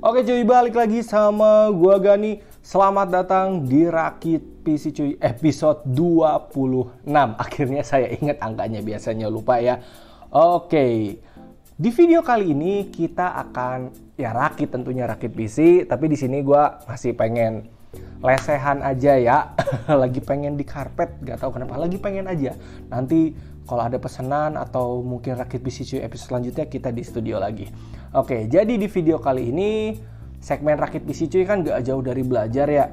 Oke cuy, balik lagi sama gua Gani. Selamat datang di Rakit PC cuy, episode 26. Akhirnya saya ingat angkanya, biasanya lupa ya. Oke, di video kali ini kita akan rakit, tentunya rakit PC. Tapi di sini gua masih pengen lesehan aja ya. Lagi pengen di karpet, gak tahu kenapa, lagi pengen aja. Nanti kalau ada pesanan atau mungkin rakit PC cuy episode selanjutnya kita di studio lagi. Oke, jadi di video kali ini segmen rakit PC cuy kan gak jauh dari belajar ya.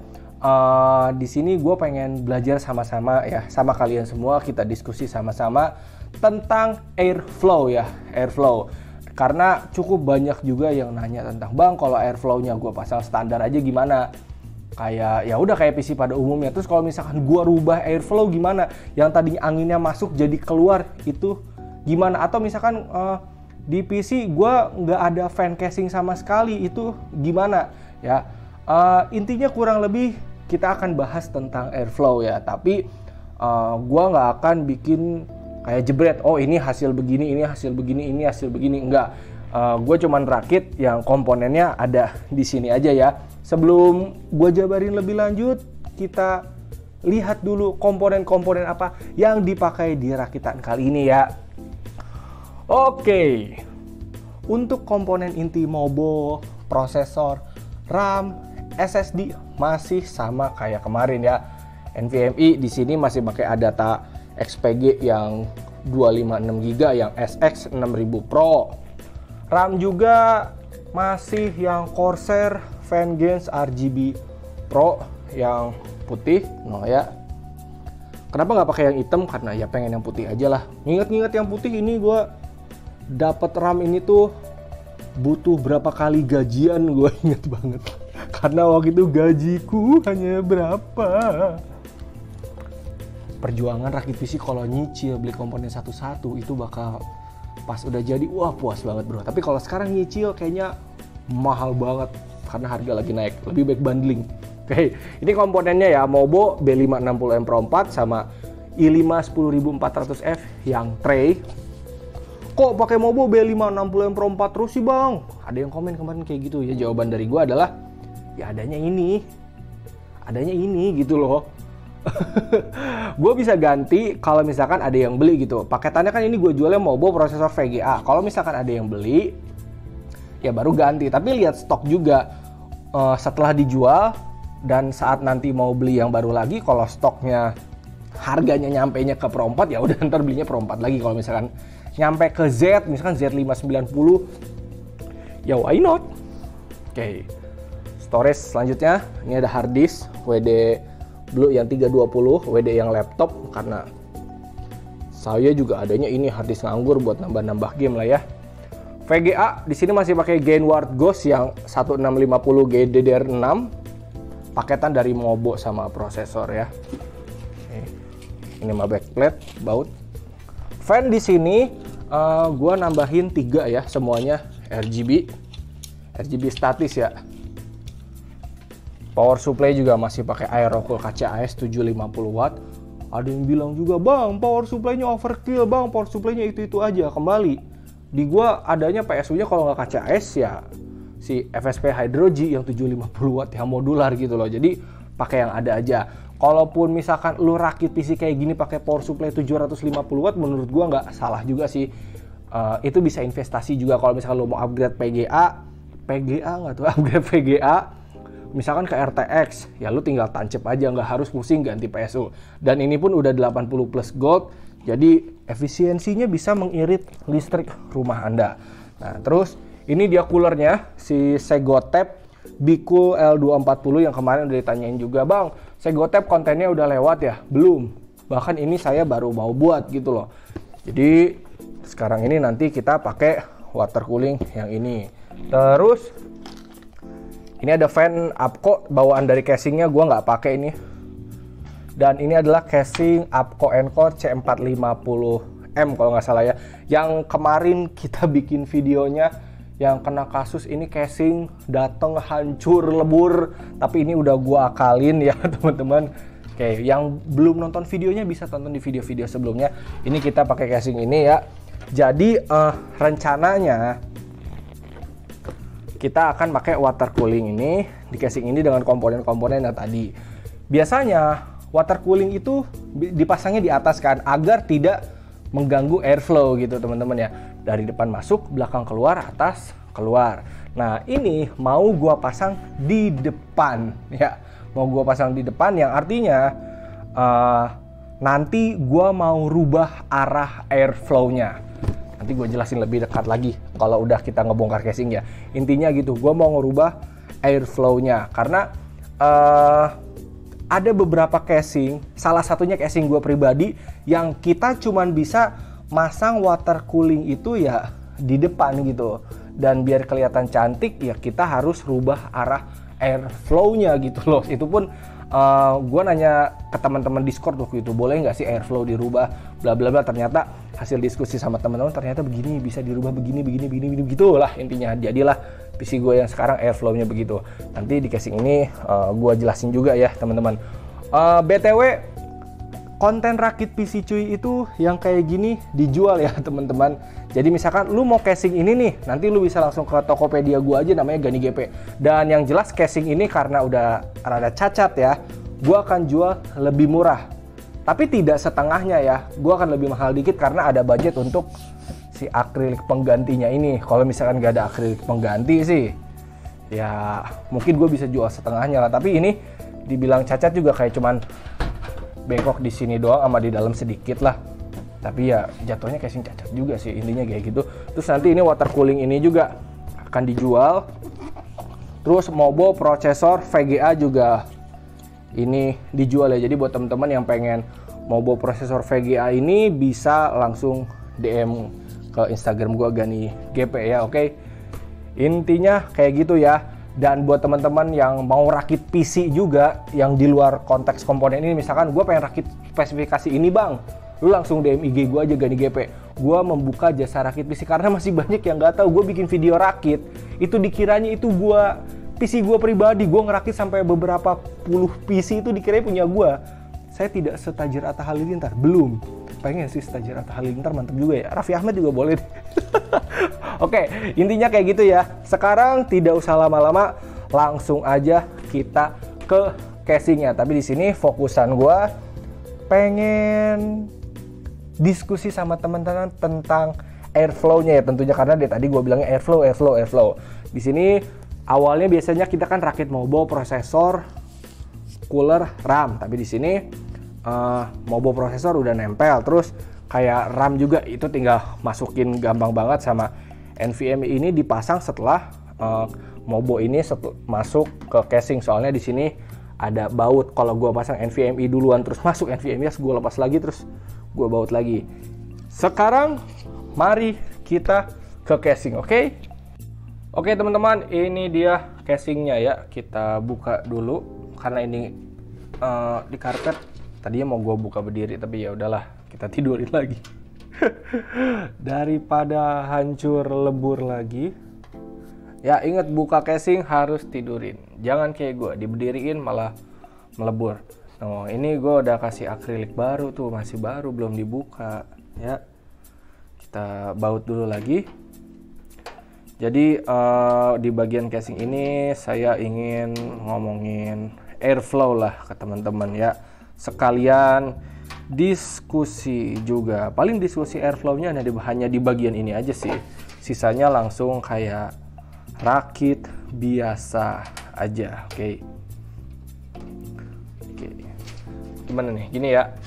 Di sini gue pengen belajar sama-sama ya, sama kalian semua, kita diskusi sama-sama tentang airflow ya, airflow. Karena cukup banyak juga yang nanya tentang, bang kalau airflow-nya gue pasang standar aja gimana? Kayak ya udah kayak PC pada umumnya. Terus kalau misalkan gua rubah airflow gimana? Yang tadinya anginnya masuk jadi keluar itu gimana? Atau misalkan di PC gua nggak ada fan casing sama sekali, itu gimana? Ya intinya kurang lebih kita akan bahas tentang airflow ya. Tapi gua nggak akan bikin kayak jebret. Oh ini hasil begini, ini hasil begini, ini hasil begini. Enggak. Gue cuman rakit yang komponennya ada di sini aja ya. Sebelum gue jabarin lebih lanjut, kita lihat dulu komponen-komponen apa yang dipakai di rakitan kali ini ya. Oke, untuk komponen inti mobo, prosesor, RAM, SSD masih sama kayak kemarin ya. NVMe di sini masih pakai Adata XPG yang 256GB yang SX 6000 Pro. RAM juga masih yang Corsair Vengeance RGB Pro yang putih, no ya. Kenapa nggak pakai yang hitam? Karena ya pengen yang putih aja lah. Nginget-nginget yang putih ini gue dapat RAM ini tuh butuh berapa kali gajian, gue inget banget. Karena waktu itu gajiku hanya berapa. Perjuangan rakit PC kalau nyicil beli komponen satu-satu itu bakal pas udah jadi wah puas banget bro. Tapi kalau sekarang nyicil kayaknya mahal banget karena harga lagi naik, lebih baik bundling. Oke, ini komponennya ya, Mobo B560M Pro 4 sama i5 10400F yang tray. Kok pakai Mobo B560M Pro 4 terus sih bang? Ada yang komen kemarin kayak gitu ya. Jawaban dari gua adalah ya adanya ini gitu loh. Gue bisa ganti kalau misalkan ada yang beli gitu. Paketannya kan ini gue jualnya Mobo prosesor VGA. Kalau misalkan ada yang beli, ya baru ganti. Tapi lihat stok juga setelah dijual dan saat nanti mau beli yang baru lagi. Kalau stoknya harganya nyampenya ke Pro 4, ya udah ntar belinya Pro 4 lagi. Kalau misalkan nyampe ke Z, misalkan Z590, ya why not? Oke, storage selanjutnya ini ada hard disk WD Blue yang 320, WD yang laptop, karena saya juga adanya ini hard disk nganggur buat nambah-nambah game lah ya. VGA di sini masih pakai Gainward Ghost yang 1650 GDDR6, paketan dari Mobo sama prosesor ya. Ini mah backplate, baut. Fan di sini gua nambahin 3 ya, semuanya RGB statis ya. Power supply juga masih pakai Aerocool kaca AS 750 watt. Ada yang bilang juga, bang power supply-nya overkill, bang power supply-nya itu aja. Kembali, di gua adanya PSU-nya kalau nggak kaca AS ya si FSP Hydro G yang 750 watt yang modular gitu loh. Jadi pakai yang ada aja. Kalaupun misalkan lu rakit PC kayak gini pakai power supply 750 watt, menurut gua nggak salah juga sih. Itu bisa investasi juga kalau misalkan lu mau upgrade PGA nggak tuh, upgrade VGA. Misalkan ke RTX, ya lu tinggal tancap aja, nggak harus pusing ganti PSU. Dan ini pun udah 80 plus gold, jadi efisiensinya bisa mengirit listrik rumah Anda. Nah terus ini dia coolernya, si Segotep Bicool L240 yang kemarin udah ditanyain juga, bang Segotep kontennya udah lewat ya? Belum, bahkan ini saya baru mau buat gitu loh. Jadi sekarang ini nanti kita pakai water cooling yang ini. Terus ini ada fan Apco bawaan dari casingnya, gue nggak pakai ini. Dan ini adalah casing Apco Encore C450M kalau nggak salah ya. Yang kemarin kita bikin videonya yang kena kasus ini casing dateng hancur lebur. Tapi ini udah gue akalin ya teman-teman. Oke, yang belum nonton videonya bisa tonton di video-video sebelumnya. Ini kita pakai casing ini ya. Jadi rencananya kita akan pakai water cooling ini di casing ini dengan komponen-komponen yang tadi. Biasanya water cooling itu dipasangnya di atas kan, agar tidak mengganggu airflow gitu teman-teman ya. Dari depan masuk, belakang keluar, atas keluar. Nah ini mau gua pasang di depan ya, mau gua pasang di depan yang artinya nanti gua mau rubah arah airflow-nya. Nanti gue jelasin lebih dekat lagi kalau udah kita ngebongkar casing ya. Intinya gitu, gue mau ngerubah airflow-nya karena ada beberapa casing, salah satunya casing gue pribadi yang kita cuman bisa masang water cooling itu ya di depan gitu. Dan biar kelihatan cantik ya kita harus rubah arah airflow-nya gitu loh. Itu pun gue nanya ke teman-teman Discord waktu itu, boleh nggak sih airflow dirubah bla bla bla. Ternyata hasil diskusi sama teman-teman ternyata begini, bisa dirubah begini begitulah intinya. Jadilah PC gue yang sekarang airflow-nya begitu. Nanti di casing ini gue jelasin juga ya teman-teman. BTW konten rakit PC cuy itu yang kayak gini dijual ya teman-teman. Jadi misalkan lu mau casing ini nih, nanti lu bisa langsung ke Tokopedia gua aja, namanya Gani GP. Dan yang jelas casing ini karena udah rada cacat ya, gua akan jual lebih murah. Tapi tidak setengahnya ya, gua akan lebih mahal dikit karena ada budget untuk si akrilik penggantinya ini. Kalau misalkan gak ada akrilik pengganti sih, ya mungkin gue bisa jual setengahnya lah. Tapi ini dibilang cacat juga kayak cuman bengkok di sini doang sama di dalam sedikit lah. Tapi ya jatuhnya casing cacat juga sih, intinya kayak gitu. Terus nanti ini water cooling ini juga akan dijual. Terus Mobo prosesor VGA juga ini dijual ya. Jadi buat teman-teman yang pengen Mobo prosesor VGA ini bisa langsung DM ke Instagram gua Gani GP ya, oke. Intinya kayak gitu ya. Dan buat teman-teman yang mau rakit PC juga yang di luar konteks komponen ini, misalkan gue pengen rakit spesifikasi ini bang, lu langsung DM IG gue aja Gani GP. Gue membuka jasa rakit PC karena masih banyak yang nggak tahu gue bikin video rakit itu dikiranya itu gue PC gue pribadi, gue ngerakit sampai beberapa puluh PC itu dikiranya punya gue. Saya tidak setajir Atta Halilintar, belum. Pengen sih setajir Atta Halilintar, mantap juga ya. Raffi Ahmad juga boleh. Oke, intinya kayak gitu ya. Sekarang tidak usah lama-lama, langsung aja kita ke casingnya. Tapi di sini fokusan gue pengen diskusi sama teman-teman tentang airflow-nya ya tentunya, karena dari tadi gue bilangnya airflow. Di sini awalnya biasanya kita kan rakit Mobo prosesor, cooler, RAM. Tapi di sini Mobo prosesor udah nempel, terus kayak RAM juga itu tinggal masukin gampang banget sama NVMe ini dipasang setelah Mobo ini masuk ke casing. Soalnya di sini ada baut. Kalau gua pasang NVMe duluan terus masuk NVMe, gua lepas lagi terus gua baut lagi. Sekarang mari kita ke casing, oke? Oke teman-teman, ini dia casingnya ya. Kita buka dulu karena ini di karpet. Tadinya mau gue buka berdiri tapi ya udahlah, kita tidurin lagi. Daripada hancur lebur lagi. Ya ingat, buka casing harus tidurin. Jangan kayak gue diberdiriin malah melebur. Nah, ini gue udah kasih akrilik baru tuh, masih baru belum dibuka ya. Kita baut dulu lagi. Jadi di bagian casing ini saya ingin ngomongin airflow lah ke teman-teman ya. Sekalian diskusi juga. Paling diskusi airflow-nya hanya di bagian ini aja sih. Sisanya langsung kayak rakit biasa aja, oke. Gimana nih? Gini ya.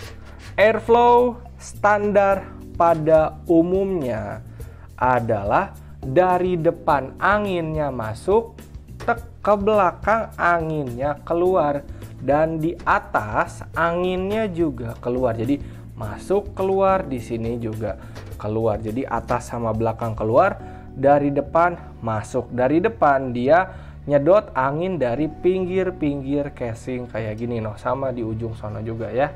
Airflow standar pada umumnya adalah dari depan anginnya masuk, ke belakang anginnya keluar, dan di atas anginnya juga keluar. Jadi masuk keluar, di sini juga keluar. Jadi atas sama belakang keluar, dari depan masuk. Dari depan dia nyedot angin dari pinggir-pinggir casing kayak gini noh, sama di ujung sana juga ya.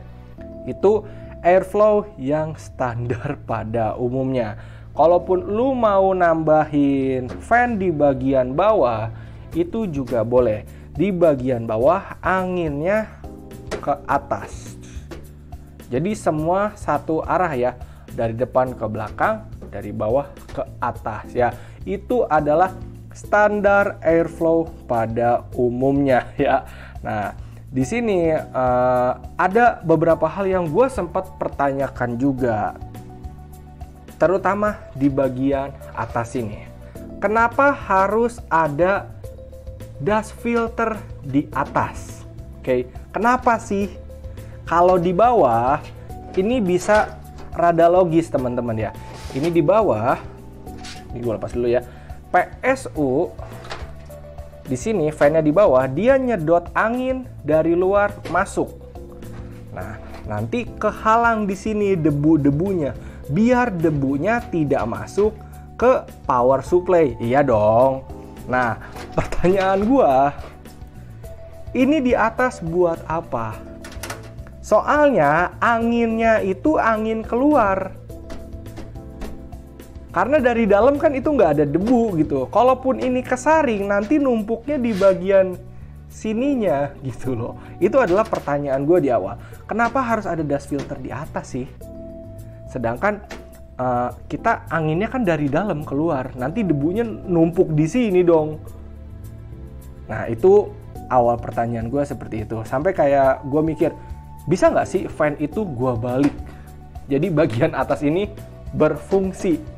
Itu airflow yang standar pada umumnya. Kalaupun lu mau nambahin fan di bagian bawah, itu juga boleh. Di bagian bawah anginnya ke atas. Jadi semua satu arah ya, dari depan ke belakang, dari bawah ke atas ya. Itu adalah standar airflow pada umumnya ya. Nah, di sini ada beberapa hal yang gue sempat pertanyakan juga, terutama di bagian atas ini. Kenapa harus ada dust filter di atas? Oke, kenapa sih? Kalau di bawah ini bisa rada logis teman-teman ya. Ini di bawah, ini gue lepas dulu ya. PSU di sini fan-nya di bawah, dia nyedot angin dari luar masuk. Nah, nanti kehalang di sini debu-debunya, biar debunya tidak masuk ke power supply. Iya dong. Nah, pertanyaan gua, ini di atas buat apa? Soalnya anginnya itu angin keluar. Karena dari dalam kan itu nggak ada debu gitu. Kalaupun ini kesaring, nanti numpuknya di bagian sininya gitu loh. Itu adalah pertanyaan gue di awal. Kenapa harus ada dust filter di atas sih? Sedangkan kita anginnya kan dari dalam keluar. Nanti debunya numpuk di sini dong. Nah, itu awal pertanyaan gue seperti itu. Sampai kayak gue mikir, bisa nggak sih fan itu gue balik? Jadi bagian atas ini berfungsi.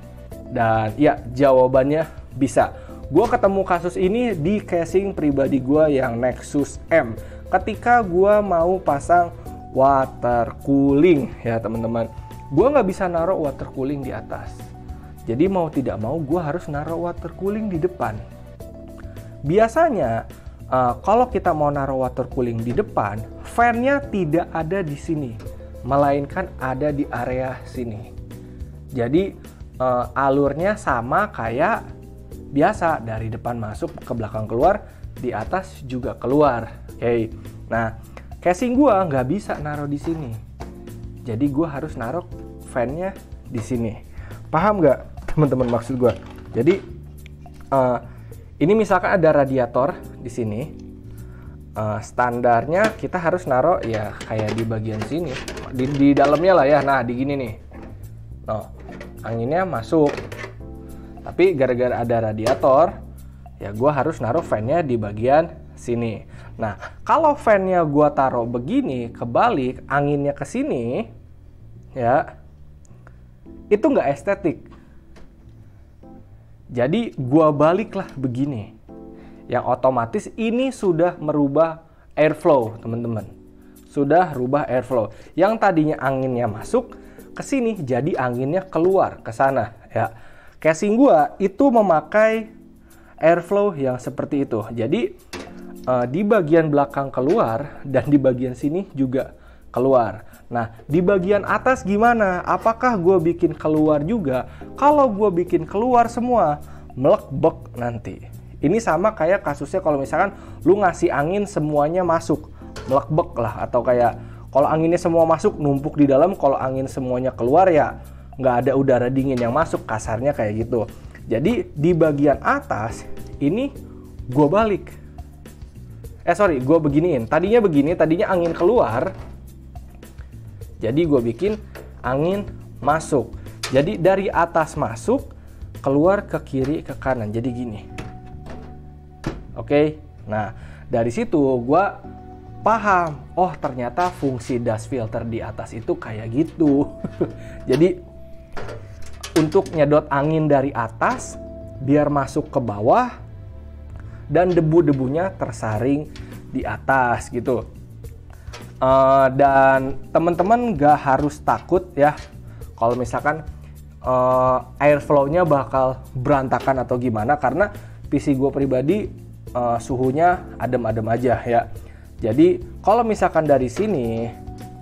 Dan ya, jawabannya bisa. Gue ketemu kasus ini di casing pribadi gue yang Nexus M. Ketika gue mau pasang water cooling ya teman-teman. Gue nggak bisa naruh water cooling di atas. Jadi mau tidak mau gue harus naruh water cooling di depan. Biasanya kalau kita mau naruh water cooling di depan, fan-nya tidak ada di sini, melainkan ada di area sini. Jadi alurnya sama kayak biasa, dari depan masuk ke belakang keluar, di atas juga keluar. Oke. Nah, casing gua nggak bisa naruh di sini. Jadi gua harus naruh fan-nya di sini. Paham nggak teman-teman maksud gua? Jadi ini misalkan ada radiator di sini. Standarnya kita harus naruh ya kayak di bagian sini, di dalamnya lah ya. Nah, di gini nih. Nah, anginnya masuk, tapi gara-gara ada radiator ya gue harus naruh fan-nya di bagian sini. Nah, kalau fan-nya gue taruh begini kebalik, anginnya ke sini ya, itu nggak estetik. Jadi gue baliklah begini, yang otomatis ini sudah merubah airflow teman-teman, sudah rubah airflow. Yang tadinya anginnya masuk ke sini, jadi anginnya keluar ke sana ya. Casing gua itu memakai airflow yang seperti itu. Jadi di bagian belakang keluar dan di bagian sini juga keluar. Nah, di bagian atas gimana? Apakah gua bikin keluar juga? Kalau gua bikin keluar semua, melekbek nanti. Ini sama kayak kasusnya kalau misalkan lu ngasih angin semuanya masuk, melekbek lah. Atau kayak kalau anginnya semua masuk, numpuk di dalam. Kalau angin semuanya keluar ya nggak ada udara dingin yang masuk, kasarnya kayak gitu. Jadi di bagian atas ini gue balik. Gue beginiin. Tadinya begini, tadinya angin keluar. Jadi gue bikin angin masuk. Jadi dari atas masuk, keluar ke kiri, ke kanan. Jadi gini. Oke. Nah, dari situ gue paham, oh ternyata fungsi dust filter di atas itu kayak gitu. Jadi untuk nyedot angin dari atas biar masuk ke bawah dan debu-debunya tersaring di atas gitu. Dan teman-teman gak harus takut ya kalau misalkan airflow-nya bakal berantakan atau gimana, karena PC gue pribadi suhunya adem-adem aja ya. Jadi kalau misalkan dari sini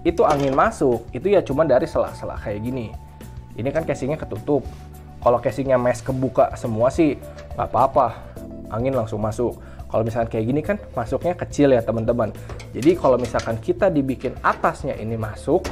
itu angin masuk, itu ya cuma dari sela-sela kayak gini. Ini kan casingnya ketutup. Kalau casingnya mesh kebuka semua sih nggak apa-apa, angin langsung masuk. Kalau misalkan kayak gini kan masuknya kecil ya teman-teman. Jadi kalau misalkan kita dibikin atasnya ini masuk,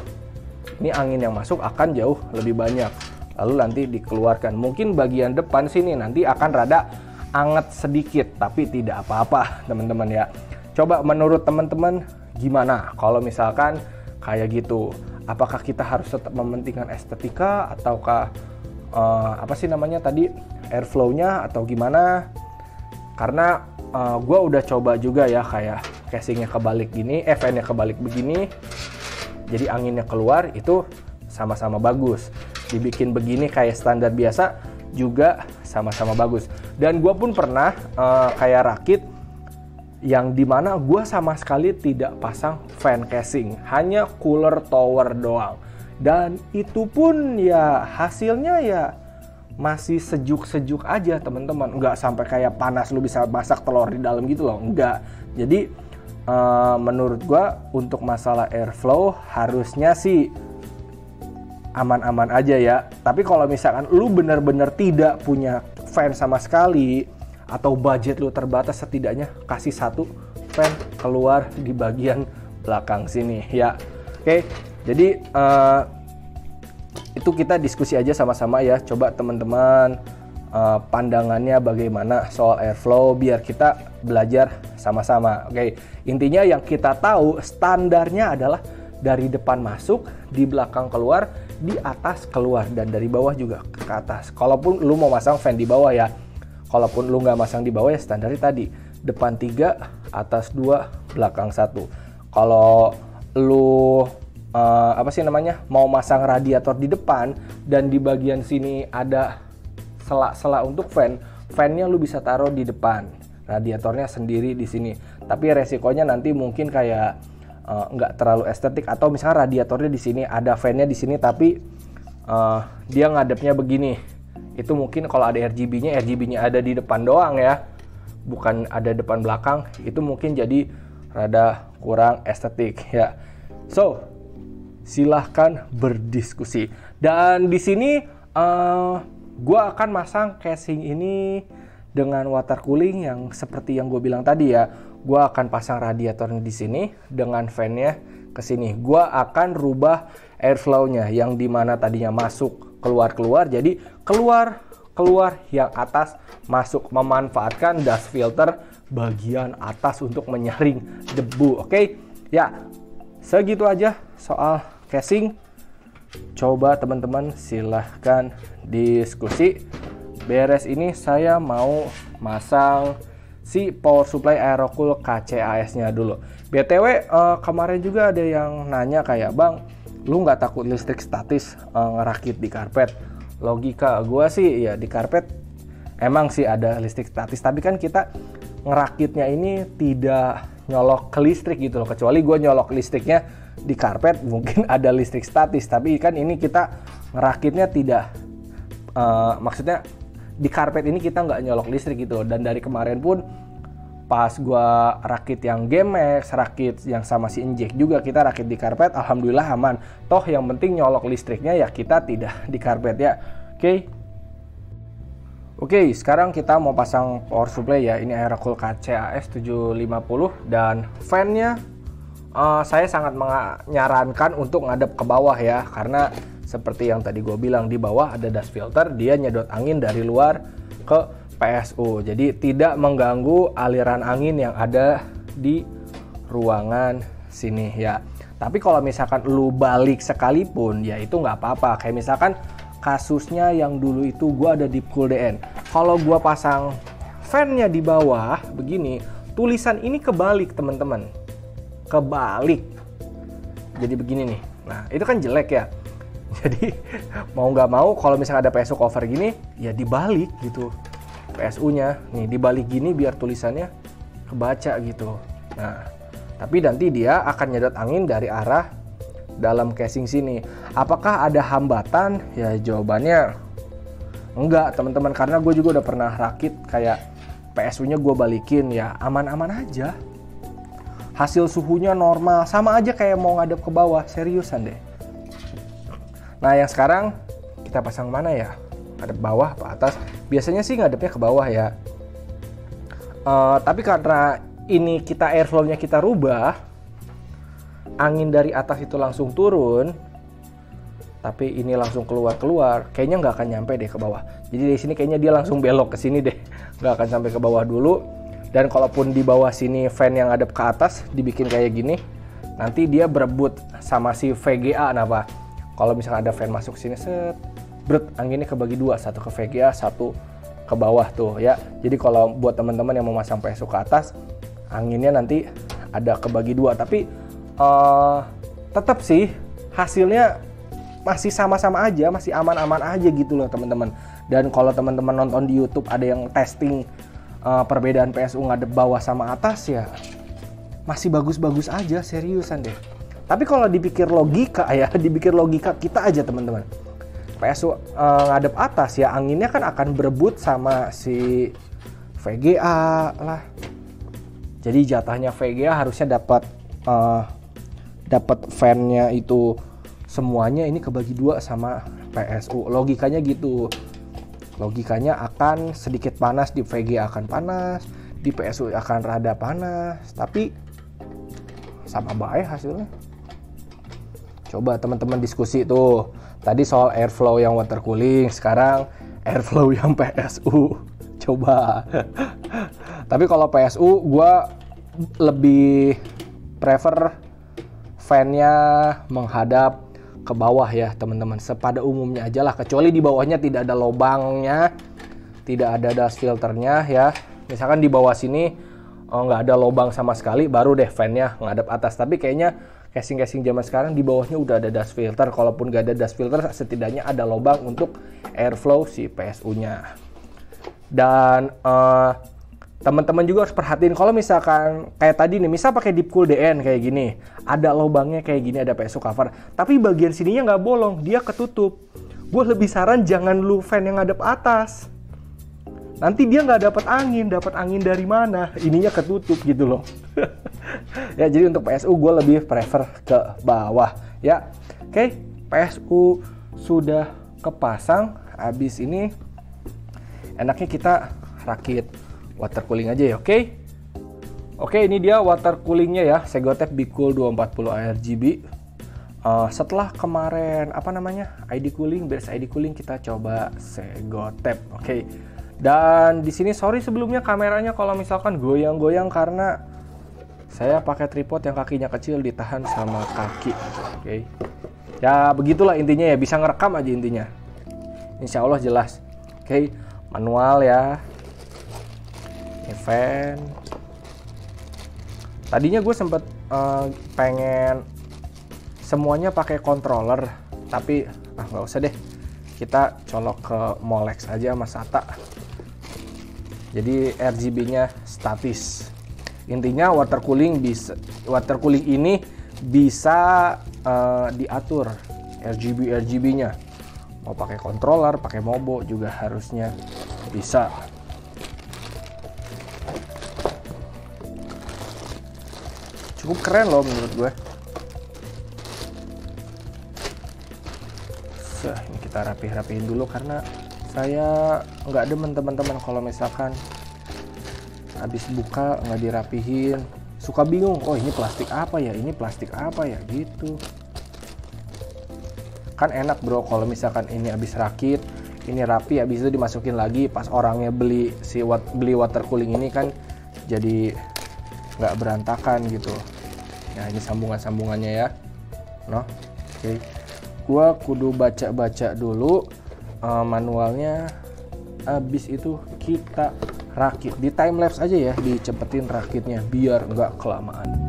ini angin yang masuk akan jauh lebih banyak. Lalu nanti dikeluarkan. Mungkin bagian depan sini nanti akan rada anget sedikit, tapi tidak apa-apa teman-teman ya. Coba menurut teman-teman gimana kalau misalkan kayak gitu? Apakah kita harus tetap mementingkan estetika ataukah apa sih namanya tadi, airflow-nya atau gimana? Karena gue udah coba juga ya kayak casingnya kebalik gini, fan-nya kebalik begini, jadi anginnya keluar, itu sama-sama bagus. Dibikin begini kayak standar biasa juga sama-sama bagus. Dan gue pun pernah kayak rakit yang dimana gue sama sekali tidak pasang fan casing, hanya cooler tower doang. Dan itu pun ya hasilnya ya masih sejuk-sejuk aja teman-teman, nggak sampai kayak panas lu bisa masak telur di dalam gitu loh, nggak. Jadi menurut gue untuk masalah airflow harusnya sih aman-aman aja ya. Tapi kalau misalkan lu bener-bener tidak punya fan sama sekali, atau budget lu terbatas, setidaknya kasih satu fan keluar di bagian belakang sini ya. Oke, jadi itu kita diskusi aja sama-sama ya. Coba teman-teman pandangannya bagaimana soal airflow biar kita belajar sama-sama. Oke, intinya yang kita tahu standarnya adalah dari depan masuk, di belakang keluar, di atas keluar, dan dari bawah juga ke atas. Kalaupun lu mau masang fan di bawah ya. Kalaupun lu nggak masang di bawah ya standarnya tadi, depan 3, atas 2, belakang 1. Kalau lu mau masang radiator di depan dan di bagian sini ada sela-sela untuk fan-nya lu bisa taruh di depan, radiatornya sendiri di sini. Tapi resikonya nanti mungkin kayak nggak terlalu estetik, atau misalnya radiatornya di sini, ada fan-nya di sini tapi dia ngadepnya begini. Itu mungkin kalau ada RGB-nya ada di depan doang ya, bukan ada depan belakang, itu mungkin jadi rada kurang estetik ya. So, silahkan berdiskusi. Dan di sini gue akan masang casing ini dengan water cooling yang seperti yang gue bilang tadi ya. Gue akan pasang radiatornya di sini dengan fan-nya ke sini. Gue akan rubah airflow-nya yang dimana tadinya masuk keluar, jadi keluar yang atas masuk, memanfaatkan dust filter bagian atas untuk menyaring debu. Oke ya, segitu aja soal casing. Coba teman-teman silahkan diskusi. Beres ini saya mau masang si power supply Aerocool KCAS nya dulu. BTW kemarin juga ada yang nanya kayak, "Bang, lu nggak takut listrik statis ngerakit di karpet?" Logika gue sih ya, di karpet emang sih ada listrik statis, tapi kan kita ngerakitnya ini tidak nyolok ke listrik gitu loh. Kecuali gue nyolok listriknya di karpet, mungkin ada listrik statis. Tapi kan ini kita ngerakitnya tidak, maksudnya di karpet ini kita nggak nyolok listrik gitu loh. Dan dari kemarin pun pas gua rakit yang GameMax, rakit yang sama si Injek juga, kita rakit di karpet, alhamdulillah aman. Toh yang penting nyolok listriknya ya kita tidak di karpet ya. Oke, sekarang kita mau pasang power supply ya. Ini Aerocool KCAS 750 dan fan-nya saya sangat menyarankan untuk ngadep ke bawah ya, karena seperti yang tadi gue bilang, di bawah ada dust filter, dia nyedot angin dari luar ke PSU, jadi tidak mengganggu aliran angin yang ada di ruangan sini ya. Tapi kalau misalkan lu balik sekalipun ya itu nggak apa-apa. Kayak misalkan kasusnya yang dulu itu gua ada Deep Cool DN. Kalau gua pasang fan-nya di bawah begini, tulisan ini kebalik teman-teman, kebalik. Jadi begini nih. Nah itu kan jelek ya. Jadi mau nggak mau kalau misalkan ada PSU cover gini ya dibalik gitu. PSU-nya nih dibalik gini biar tulisannya kebaca gitu. Nah, tapi nanti dia akan nyedot angin dari arah dalam casing sini. Apakah ada hambatan? Ya jawabannya enggak teman-teman, karena gue juga udah pernah rakit kayak PSU-nya gue balikin ya aman-aman aja. Hasil suhunya normal, sama aja kayak mau ngadep ke bawah, seriusan deh. Nah yang sekarang kita pasang mana ya? Ngadep bawah apa atas? Biasanya sih ngadepnya ke bawah ya. Tapi karena ini kita airflow-nya kita rubah, angin dari atas itu langsung turun, tapi ini langsung keluar, kayaknya nggak akan nyampe deh ke bawah. Jadi di sini kayaknya dia langsung belok ke sini deh, nggak akan sampai ke bawah dulu. Dan kalaupun di bawah sini fan yang ngadep ke atas dibikin kayak gini, nanti dia berebut sama si VGA. Nah, kalau misalnya ada fan masuk sini set, anginnya kebagi dua, satu ke VGA, satu ke ke bawah tuh ya. Jadi kalau buat teman-teman yang mau masang PSU ke atas, anginnya nanti ada kebagi dua. Tapi tetap sih hasilnya masih sama-sama aja, masih aman-aman aja gitu loh teman-teman. Dan kalau teman-teman nonton di YouTube ada yang testing perbedaan PSU ngadep bawah sama atas ya, masih bagus-bagus aja, seriusan deh. Tapi kalau dipikir logika ya, dipikir logika kita aja teman-teman. PSU ngadep atas ya, anginnya kan akan berebut sama si VGA lah. Jadi jatahnya VGA harusnya dapat fan-nya itu semuanya ini kebagi dua sama PSU. Logikanya gitu. Logikanya akan sedikit panas, di VGA akan panas, di PSU akan rada panas, tapi sama baik hasilnya. Coba teman-teman diskusi tuh. Tadi soal airflow yang water cooling, sekarang airflow yang PSU. Coba. Tapi kalau PSU gue lebih prefer fan-nya menghadap ke bawah ya teman-teman. Sepada umumnya aja lah, kecuali di bawahnya tidak ada lubangnya, tidak ada dust filternya ya. Misalkan di bawah sini nggak ada lubang sama sekali, baru deh fan-nya ngadap atas. Tapi kayaknya casing-casing zaman sekarang di bawahnya udah ada dust filter. Kalaupun nggak ada dust filter, setidaknya ada lubang untuk airflow si PSU-nya. Dan teman-teman juga harus perhatiin kalau misalkan kayak tadi nih, misal pakai deep cool DN kayak gini, ada lubangnya kayak gini, ada PSU cover, tapi bagian sininya nggak bolong, dia ketutup. Gue lebih saran jangan lu fan yang ngadep atas. Nanti dia nggak dapat angin dari mana? Ininya ketutup gitu loh. Ya jadi untuk PSU gue lebih prefer ke bawah ya. Oke, PSU sudah kepasang. Habis ini enaknya kita rakit water cooling aja ya, oke? Oke, ini dia water coolingnya ya, Segotep Bicool 240 ARGB. Setelah kemarin ID cooling, beres ID cooling, kita coba Segotep, oke? Dan di sini sorry sebelumnya kameranya kalau misalkan goyang-goyang karena saya pakai tripod yang kakinya kecil ditahan sama kaki, oke? Ya begitulah intinya ya, bisa ngerekam aja intinya. Insya Allah jelas, oke? Manual ya. Fan. Tadinya gue sempet pengen semuanya pakai controller, tapi nggak usah deh, kita colok ke Molex aja sama SATA. Jadi RGB-nya statis. Intinya water cooling ini bisa diatur RGB-nya. Mau pakai controller, pakai mobo juga harusnya bisa. Cukup keren loh menurut gue. Ini kita rapihin dulu karena saya nggak demen teman-teman kalau misalkan habis buka nggak dirapihin. Suka bingung, oh ini plastik apa ya, ini plastik apa ya gitu. Kan enak bro kalau misalkan ini habis rakit, ini rapi, habis itu dimasukin lagi pas orangnya beli water cooling ini kan jadi nggak berantakan gitu. Nah ini sambungannya ya. Oke. Gua kudu baca dulu manualnya. Habis itu kita rakit. Di time lapse aja ya, dicepetin rakitnya biar nggak kelamaan.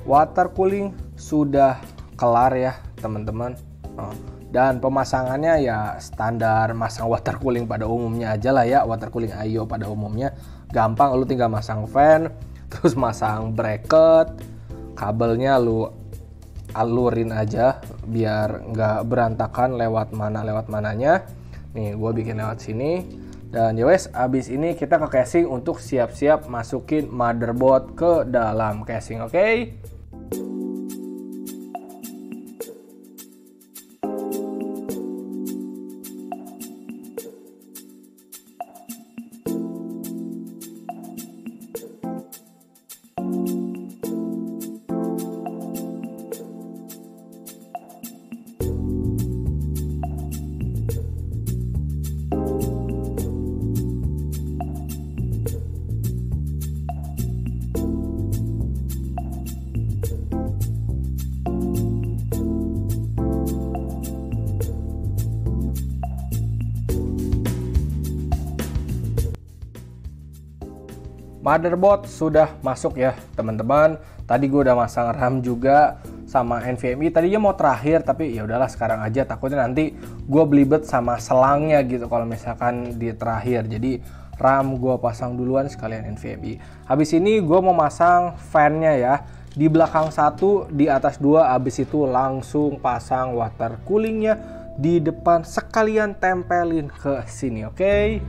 Water cooling sudah kelar ya teman-teman. Dan pemasangannya ya standar masang water cooling pada umumnya aja lah ya. Water cooling IO pada umumnya gampang, lu tinggal masang fan, terus masang bracket, kabelnya lu alurin aja biar nggak berantakan lewat mananya. Nih gue bikin lewat sini. Dan ya wes, abis ini kita ke casing untuk siap-siap masukin motherboard ke dalam casing, oke? Motherboard sudah masuk ya teman-teman. Tadi gue udah masang RAM juga sama NVMe. Tadinya mau terakhir tapi ya udahlah sekarang aja, takutnya nanti gue belibet sama selangnya gitu kalau misalkan di terakhir. Jadi RAM gue pasang duluan sekalian NVMe. Habis ini gue mau masang fan-nya ya. Di belakang satu, di atas dua, habis itu langsung pasang water coolingnya di depan sekalian tempelin ke sini, oke?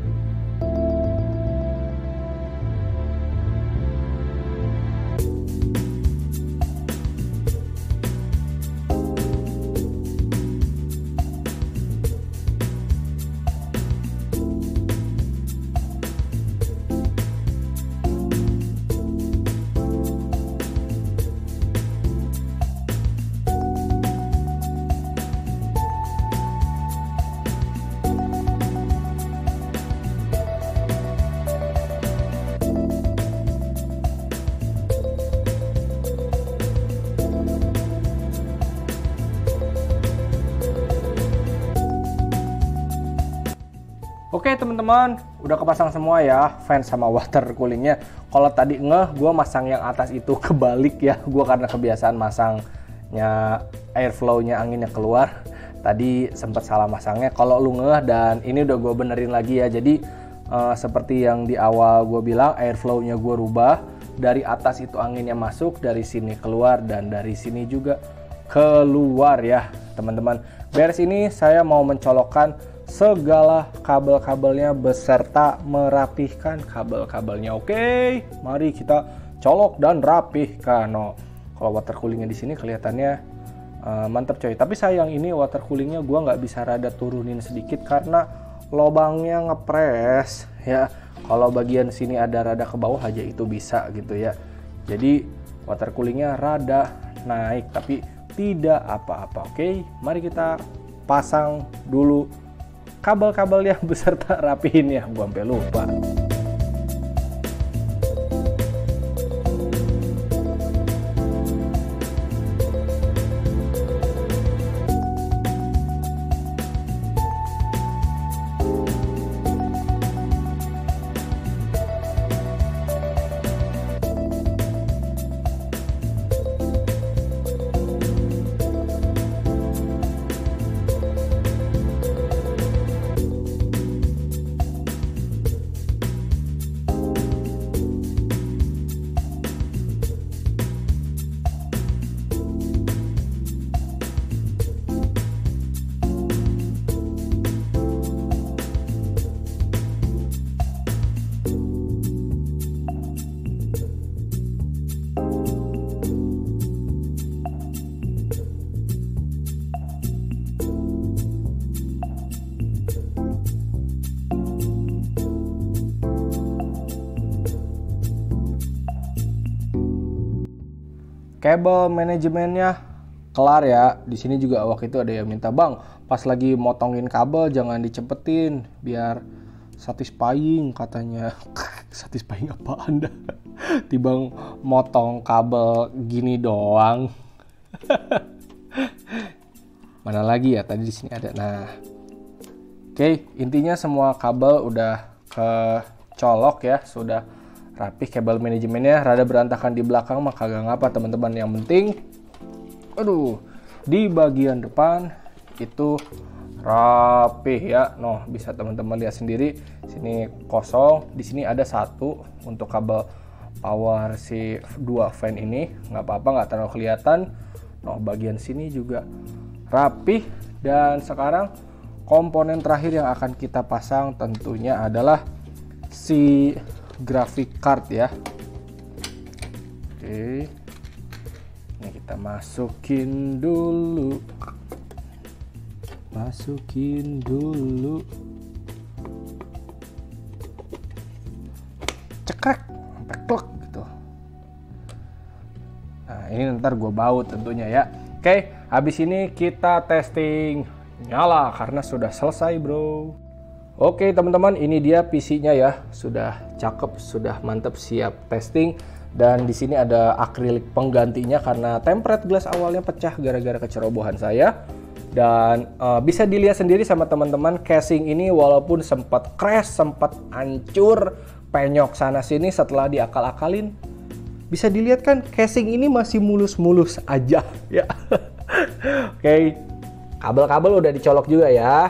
Oke teman-teman, udah kepasang semua ya fan sama water coolingnya. Kalau tadi gue masang yang atas itu kebalik ya. Gue karena kebiasaan masangnya airflow-nya anginnya keluar. Tadi sempat salah masangnya. Kalau lu dan ini udah gue benerin lagi ya. Jadi seperti yang di awal gue bilang, airflow-nya gue rubah. Dari atas itu anginnya masuk, dari sini keluar, dan dari sini juga keluar ya teman-teman. Beres ini saya mau mencolokkan segala kabel-kabelnya beserta merapihkan kabel-kabelnya. Oke, mari kita colok dan rapihkan. Oh, kalau water coolingnya di sini kelihatannya mantap coy. Tapi sayang ini water coolingnya gua nggak bisa rada turunin sedikit karena lubangnya ngepres ya. Kalau bagian sini ada rada ke bawah aja itu bisa gitu ya. Jadi water coolingnya rada naik tapi tidak apa-apa. Oke, mari kita pasang dulu kabel-kabel yang beserta rapihin ya, gua sampai lupa. Kabel manajemennya kelar ya. Di sini juga waktu itu ada yang minta, "Bang, pas lagi motongin kabel jangan dicepetin biar satisfying," katanya. Satisfying apa Anda? Tibang motong kabel gini doang. Mana lagi ya? Tadi di sini ada. Nah. Oke, intinya semua kabel udah kecolok ya, sudah rapih. Kabel manajemennya rada berantakan di belakang mah kagak ngapa teman-teman, yang penting di bagian depan itu rapih ya. Noh, bisa teman-teman lihat sendiri, sini kosong, di sini ada satu untuk kabel power si 2 fan ini, nggak apa-apa, nggak terlalu kelihatan. Nah, bagian sini juga rapih. Dan sekarang komponen terakhir yang akan kita pasang tentunya adalah si graphic card ya. Oke, ini kita masukin dulu, cekrek sampai klek gitu. Nah, ini ntar gue baut tentunya ya. Oke, habis ini kita testing nyala karena sudah selesai bro. Oke teman-teman, ini dia PC-nya ya, sudah cakep, sudah mantep, siap testing. Dan di sini ada akrilik penggantinya karena tempered glass awalnya pecah gara-gara kecerobohan saya. Dan bisa dilihat sendiri sama teman-teman, casing ini walaupun sempat crash, sempat hancur, penyok sana sini setelah diakal-akalin, bisa dilihat kan casing ini masih mulus-mulus aja ya. Oke, kabel-kabel udah dicolok juga ya.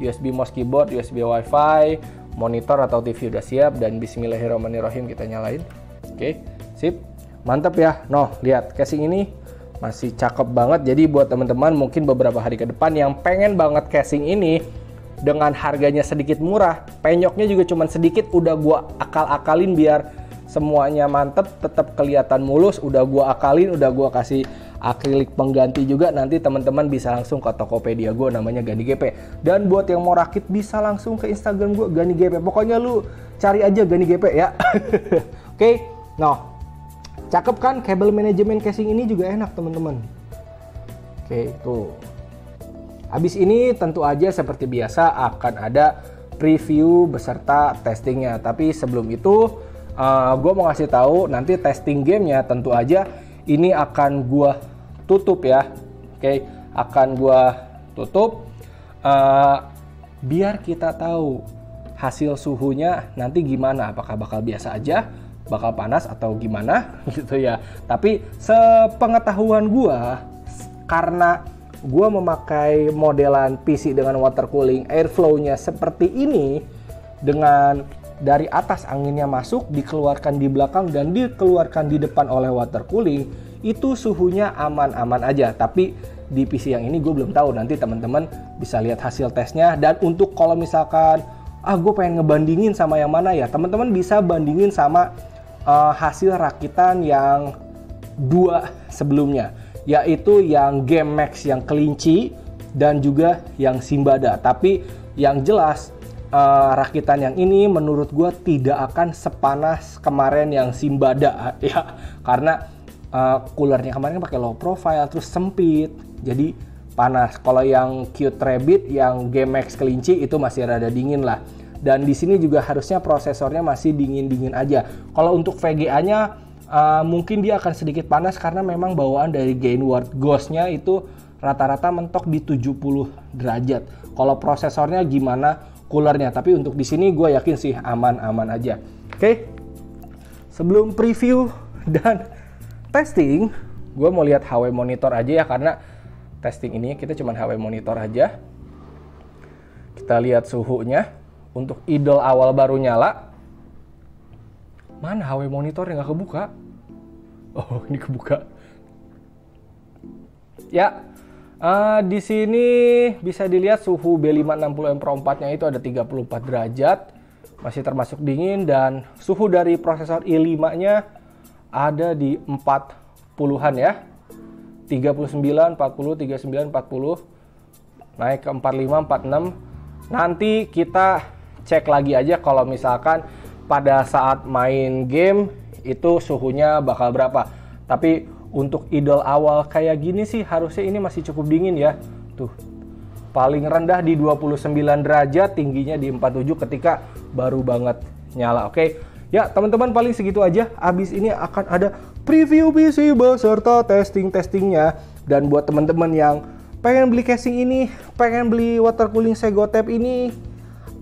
USB mouse keyboard, USB WiFi, monitor atau TV udah siap, dan bismillahirrahmanirrahim kita nyalain. Oke, sip. Mantap ya. Noh, lihat casing ini masih cakep banget. Jadi buat teman-teman mungkin beberapa hari ke depan yang pengen banget casing ini dengan harganya sedikit murah, penyoknya juga cuman sedikit, udah gua akal-akalin biar semuanya mantep, tetap kelihatan mulus, udah gua akalin, udah gua kasih akrilik pengganti juga. Nanti teman-teman bisa langsung ke Tokopedia gue namanya Gani GP. Dan buat yang mau rakit bisa langsung ke Instagram gue Gani GP. Pokoknya lu cari aja Gani GP ya. Oke, nah cakep kan, kabel manajemen casing ini juga enak teman-teman. Oke, tuh. Habis ini tentu aja seperti biasa akan ada preview beserta testingnya. Tapi sebelum itu gue mau ngasih tahu nanti testing gamenya tentu aja ini akan gue tutup ya. Oke, akan gue tutup biar kita tahu hasil suhunya nanti gimana, apakah bakal biasa aja, bakal panas atau gimana gitu ya. Tapi sepengetahuan gue, karena gue memakai modelan PC dengan water cooling, airflow-nya seperti ini, dengan dari atas anginnya masuk, dikeluarkan di belakang dan dikeluarkan di depan oleh water cooling, itu suhunya aman-aman aja. Tapi di PC yang ini gue belum tahu, nanti teman-teman bisa lihat hasil tesnya. Dan untuk kalau misalkan gue pengen ngebandingin sama yang mana ya, teman-teman bisa bandingin sama hasil rakitan yang dua sebelumnya, yaitu yang Game Max yang kelinci dan juga yang Simbada. Tapi yang jelas rakitan yang ini menurut gue tidak akan sepanas kemarin yang Simbada ya, karena coolernya kemarin pakai low profile terus sempit jadi panas. Kalau yang Cute Rabbit yang Game Max kelinci itu masih rada dingin lah. Dan di sini juga harusnya prosesornya masih dingin-dingin aja. Kalau untuk VGA-nya mungkin dia akan sedikit panas karena memang bawaan dari Gainward Ghost-nya itu rata-rata mentok di 70 derajat. Kalau prosesornya gimana, coolernya. Tapi untuk di sini gue yakin sih aman-aman aja. Oke. Sebelum preview dan testing, gue mau lihat HW monitor aja ya, karena testing ini kita cuma HW monitor aja. Kita lihat suhunya. Untuk idle awal baru nyala. Mana HW monitor yang nggak kebuka? Oh, ini kebuka. Ya, di sini bisa dilihat suhu B560 M Pro 4-nya itu ada 34 derajat. Masih termasuk dingin, dan suhu dari prosesor i5-nya ada di 40-an ya. 39, 40, 39, 40. Naik ke 45, 46. Nanti kita cek lagi aja kalau misalkan pada saat main game itu suhunya bakal berapa. Tapi untuk idle awal kayak gini sih harusnya ini masih cukup dingin ya. Tuh, paling rendah di 29 derajat, tingginya di 47 ketika baru banget nyala. Oke, ya teman-teman paling segitu aja. Abis ini akan ada preview PC beserta testing-testingnya. Dan buat teman-teman yang pengen beli casing ini, pengen beli water cooling Segotep ini,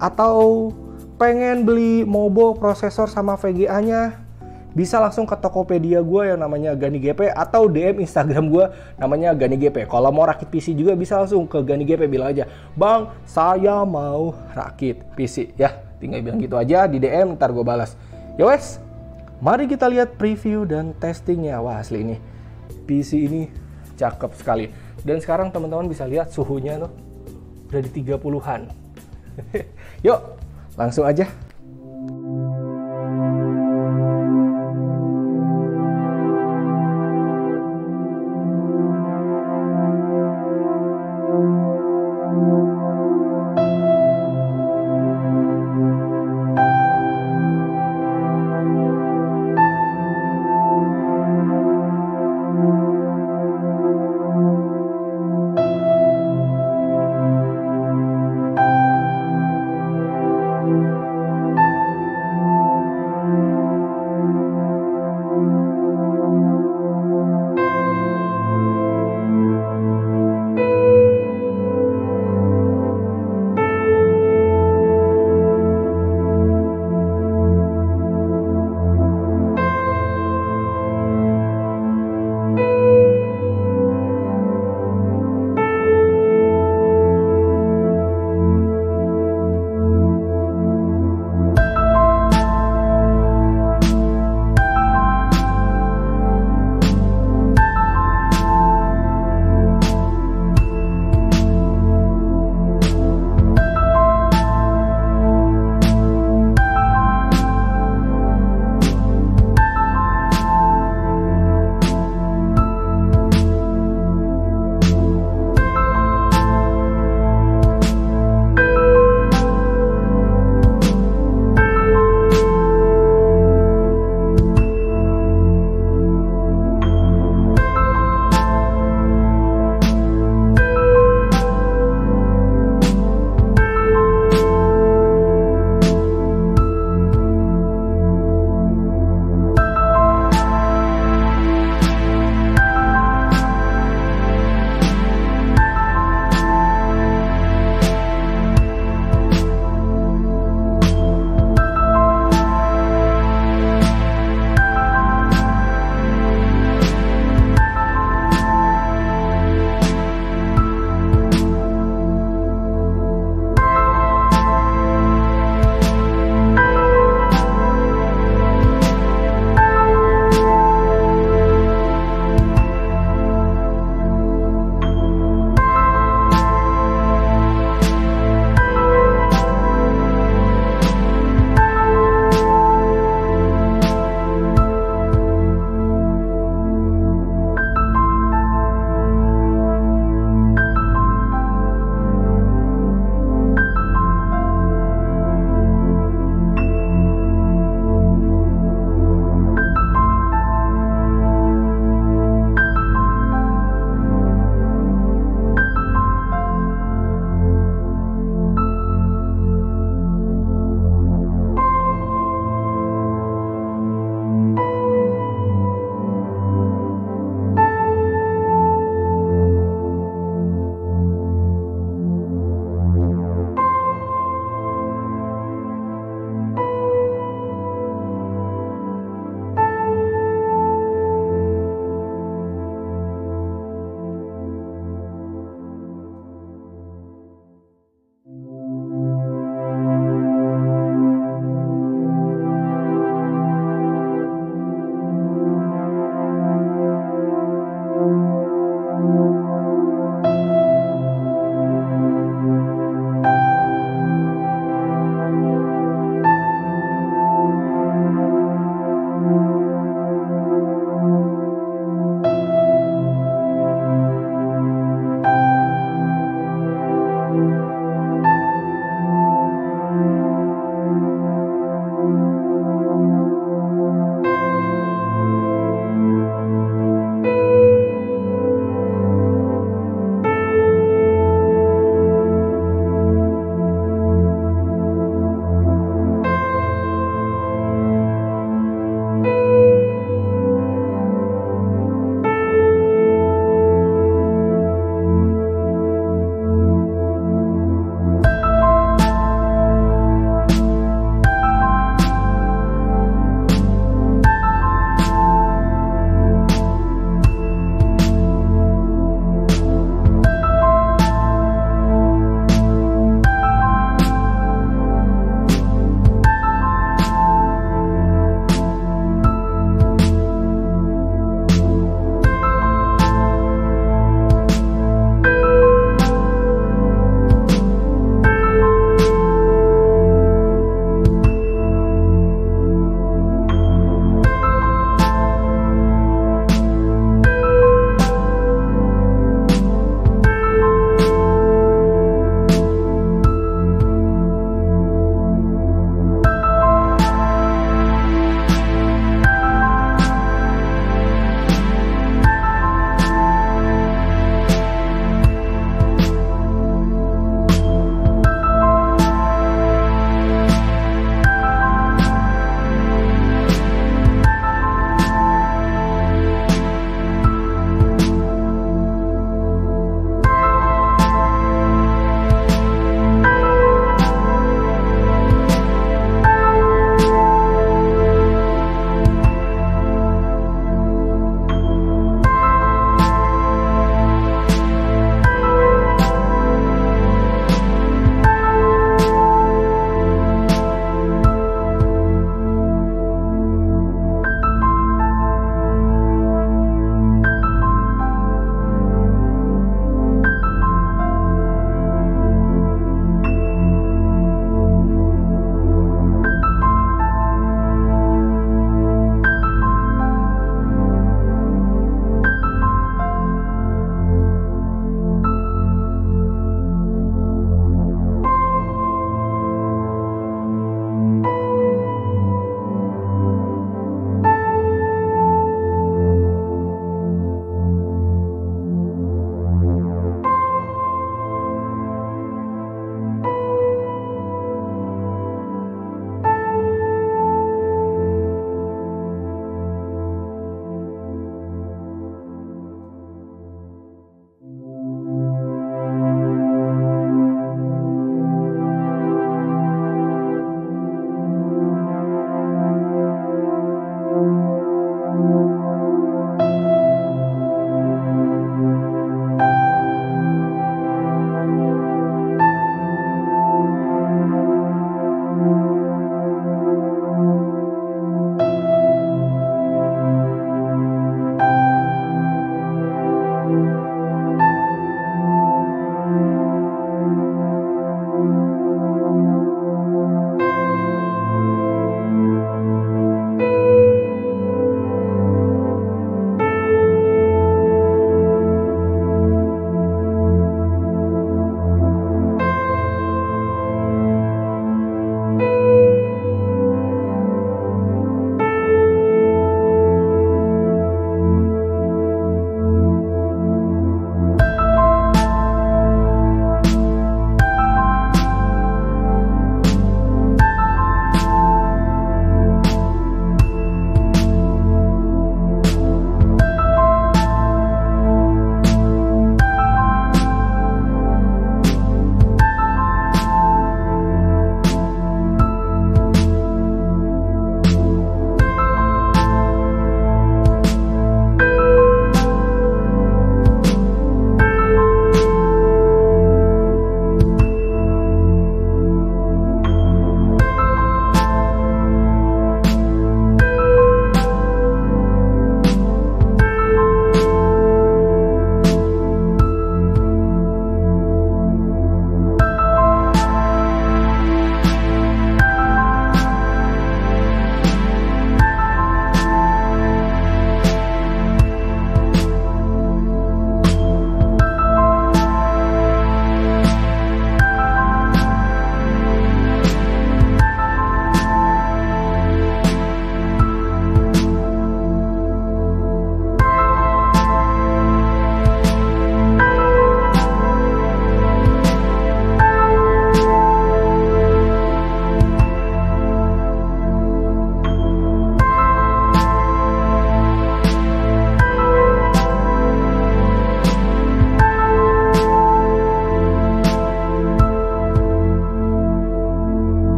atau pengen beli Mobo prosesor sama VGA-nya, bisa langsung ke Tokopedia gue yang namanya Gani GP, atau DM Instagram gue namanya Gani GP. Kalau mau rakit PC juga bisa langsung ke Gani GP, bilang aja, "Bang, saya mau rakit PC." Ya, tinggal bilang gitu aja di DM, ntar gue balas. Ya wes, mari kita lihat preview dan testingnya. Wah, asli ini PC ini cakep sekali. Dan sekarang teman-teman bisa lihat suhunya tuh udah di 30-an. Yuk, langsung aja